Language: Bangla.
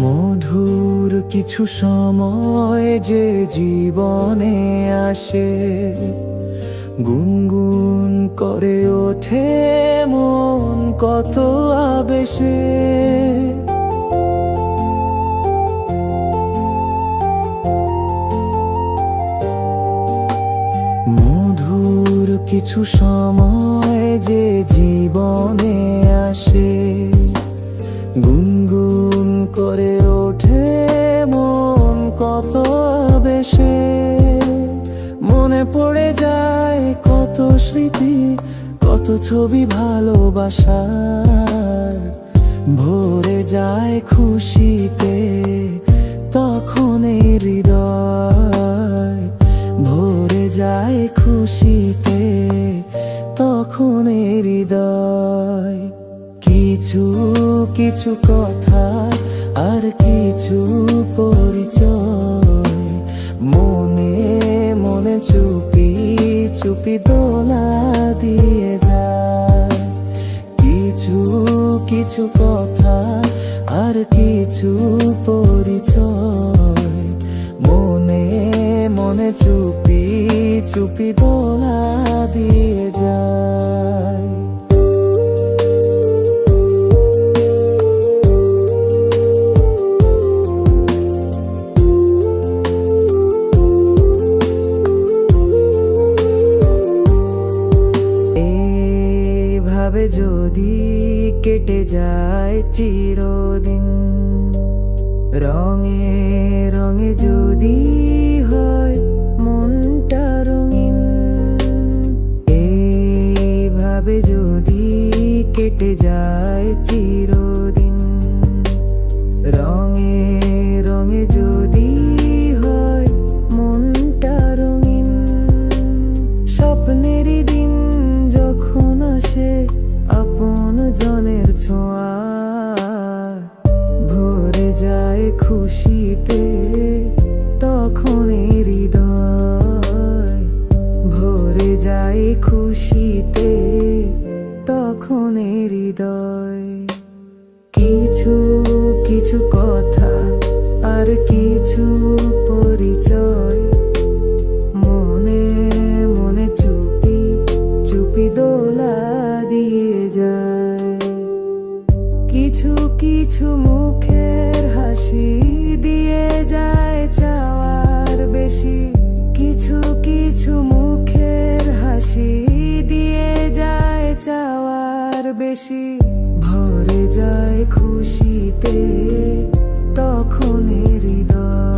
মধুর কিছু সময় যে জীবনে আসে, গুনগুন করে ওঠে মন কত আবেশে। মধুর কিছু সময় যে জীবনে আসে, গুনগুন করে ওঠে মন কত বেশে। মনে পড়ে যায় কত স্মৃতি, কত ছবি ভালোবাসার। ভরে যায় খুশিতে তখন এই হৃদয়, ভরে যায় খুশিতে তখন এই হৃদয়। কিছু কিছু কথা আর কিছু পরিচয়, মনে মনে চুপি চুপি দোলা দিয়ে যায়। কিছু কিছু কথা আর কিছু পরিচয়, মনে মনে চুপি চুপি দোলা দিয়ে যায়। ভাবে যদি কেটে যায় চিরদিন, রঙে রঙে যদি হয় মনটা রঙিন। এইভাবে যদি কেটে যায় চিরদিন, রঙে রঙে যদি হয় মনটা রঙিন। স্বপ্নেরই দিন যখন আসে আপন জনের ছোঁয়া, ভরে যায় খুশিতে তখন হৃদয়, ভরে যায় খুশিতে তখন হৃদয়। কিছু কিছু কথা আর কিছু পরিচয়, মনে মনে চুপি চুপি দোলা দিয়ে যায়। কিছু কিছু মুখের হাসি দিয়ে যায় চাওয়ার বেশি, কিছু কিছু মুখের হাসি দিয়ে যায় চাওয়ার বেশি। ভরে যায় খুশিতে তখন হৃদয়।